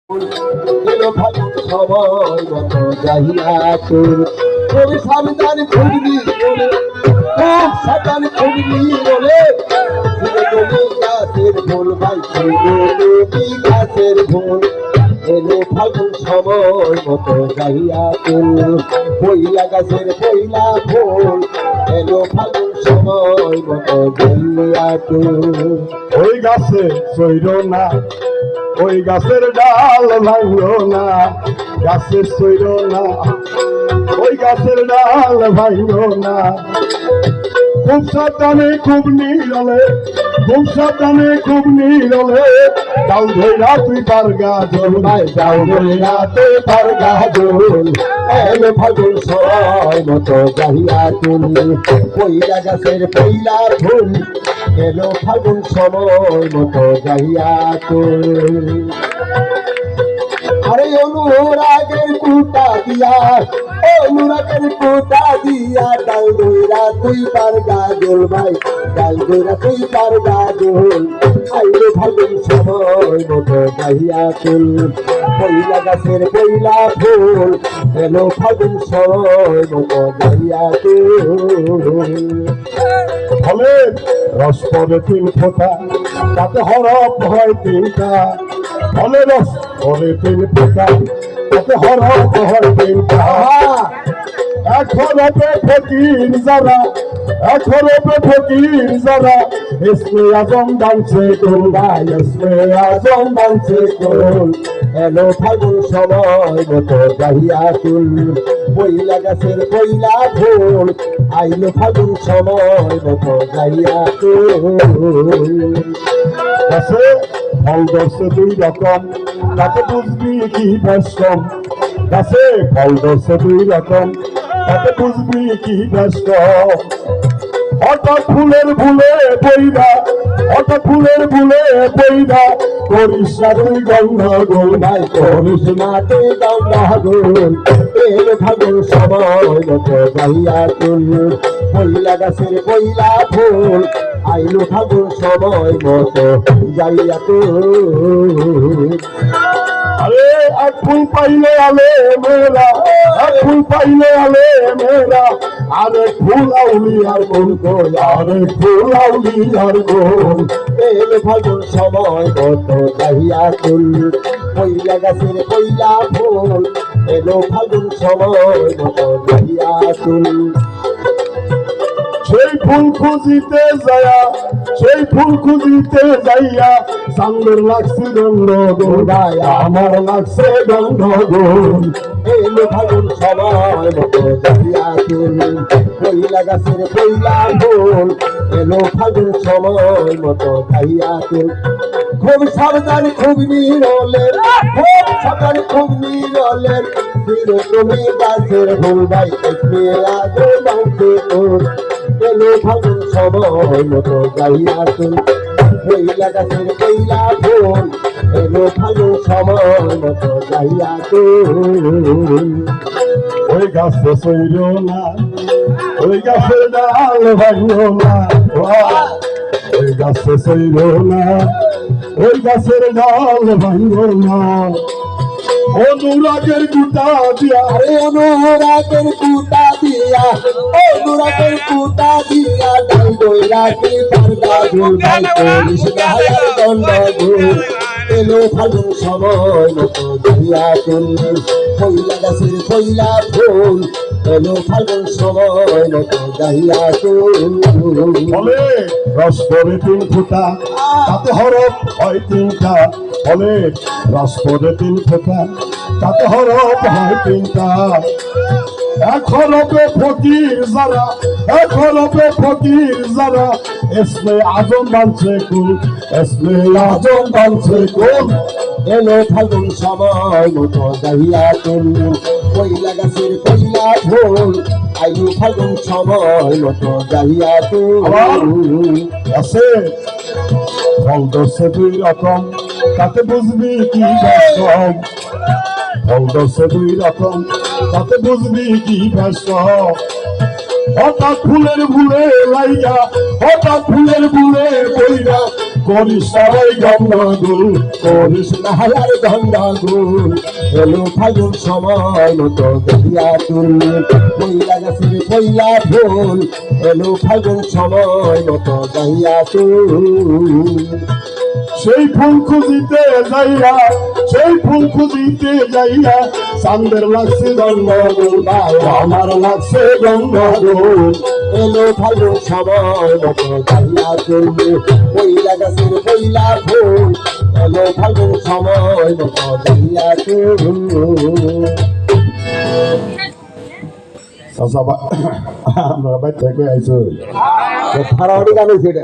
এলো ফাগুন সময় মতো যাইয়া তোর কবি সাবধান খুবনি বলে খুব সাবধান খুবনি বলে গাছের ফুল ভাই গাছের ফুল এলো ফাগুন সময় মতো যাইয়া তোর পইলা গাছের পইলা ফুল এলো ফাগুন সময় মতো যাইয়া তোর ওই গাছে সইর না, ওই গাছের ডাল ভাঙলো না, গাছের সইর না, ওই গাছের ডাল ভাঙলো না। খুব সাবধানে খুব নীরলে, খুব সাবধানে খুব নীরলে, ডাল ধইরা তুই পার গাজল ভাই, ডাল ধইরা তুই পার গাজল। এলো ফাগুন সময় মতো যাইয়া তুল পইলা গাছের পইলা ফুল এলো ফাগুন সময় মতো যাইয়া তুল। আরে অনুরাগের কুটা দিয়া, অনুরাগের কুটা দিয়া ডাল দইরা তুই পার গাজল ভাই, ডাল দইরা তুই পার গাজল। আইলো ফাগুন সময় মতো যাইয়া তুল পইলা গাছের পইলা ফুল এলো ফাগুন সময় মতো যাইয়া তুল। ফলের রস পরে তিন ফোঁটা, তাতে হরফ হয় তিনটা। ফলের রস পরে তিন ফোঁটা, তাতে হরফ হয় তিনটা। এক হরফে ফকির যারা, এক হরফে ফকির যারা, ইসমে আজম বানছে কোন ভাই, ইসমে আজম বানছে কোন। এলো ফাগুন সময় মতো যাইয়া তুল পইলা গাছের পইলা ফুল আইলো ফাগুন সময় মতো যাইয়া তুল। গাছে ফল ধরছে দুই রকম, তাতে বুঝবি কি বেশকম। গাছে ফল ধরছে দুই রকম, তাতে বুঝবি কি বেশকম। হঠাৎ ফুলের ভুলে বইরা, হঠাৎ ফুলের ভুলে বইরা, করিস না তুই গন্ডগোল ভাই, করিস না তুই গন্ডগোল। এলো ফাগুন সময় মতো যাইয়া তুল পইলা গাছের পইলা ফুল আইলো ফাগুন সময় মতো যাইয়া তুল। আরে এক ফুল পাইলে আলে মেরা, এক ফুল পাইলে আলে মেরা, আরে ফুল আউলি আর কোন কই, আরে ফুল আউলি আর কোন। এলো ফাগুন সময় মতো যাইয়া তুল পইলা গাছের পইলা ফুল এলো ফাগুন সময় মতো যাইয়া তুল। সেই ফুল খুঁজিতে যায়া, সেই ফুল খুঁজিতে যাইয়া, চান্দর লাগছে গন্ডগোল ভাই, আমার লাগছে গন্ডগোল। এলো ফাগুন সময় মতো যাইয়া তুল পইলা গাছের পইলা ফুল এলো ফাগুন সময় মতো যাইয়া তুল। খুব সাবধান খুব নিরলের, খুব সাবধান খুব নিরলের, তুমি গাছের ফুল ভাই ইসমে আজম বানছে তোর। এলো ফাগুন সময় মতো যাইয়া তুল পইলা গাছের পইলা ফুল এলো ফাগুন সময় মতো যাইয়া তুল। ওই গাছে সইল না, ওই গাছের ডাল ভাঙলো না, ওই গাছে সইল না, ওই গাছের ডাল ভাঙলো না। অনুরাগের কুটা দিয়া, আরে অনুরাগের কুটা দিয়া, অনুরাগের কুটা দিয়া ডাল দইরা তুই পার গাজল ভাই, করিস না আর গন্ডগোল। এলো ফাগুন সময় মতো যাইয়া তুল পইলা গাছের পইলা ফুল এলো ফাগুন সময় মতো যাইয়া তুল। ফলে রস পরে তিন ফোঁটা, তাতে হরফ হয় তিনটা। ফলে রস পরে তিন ফোঁটা, তাতে হরফ হয় তিনটা। এক হরফে ফকির যারা, এক হরফে ফকির যারা, ইসমে আজম বানছে কুল, ইসমে আজম বানছে কুল। এলো ফাগুন সময় মতো যাইয়া তুল পইলা গাছের পইলা ফুল আইলো ফাগুন সময় মতো যাইয়া তুল। আছে ফল ধরছে দুই রকম, তাতে বুঝবি কি বেশকম। ফল ধরছে দুই রকম, তাতে বুঝবি কি বেশকম। হঠাৎ ফুলের ভুলে লাইয়া, হঠাৎ ফুলের ভুলে বইরা, করিস না ওই গন্ডগোল করিস না হায়ার গন্ডগোল এলো ফাগুন সময় মতো গাহিয়া তুল পইলা গাছের পইলা ফুল এলো ফাগুন সময় মতো গাহিয়া তুল সেই ফুল খুঁজিতে যাইয়া সেই ফুল খুঁজিতে যাইয়া চান্দের লাগছে গন্ডগোল আমার লাগছে গন্ডগোল এলো ফাগুন সময় মতো গাহিয়া তুল পইলা গাছের পইলা ফুল এলো ফাগুন সময় মতো গাহিয়া তুল চাচা আমরা বাইর থেকে আইছো ফারাওয়ারি গান হয়েছে এটা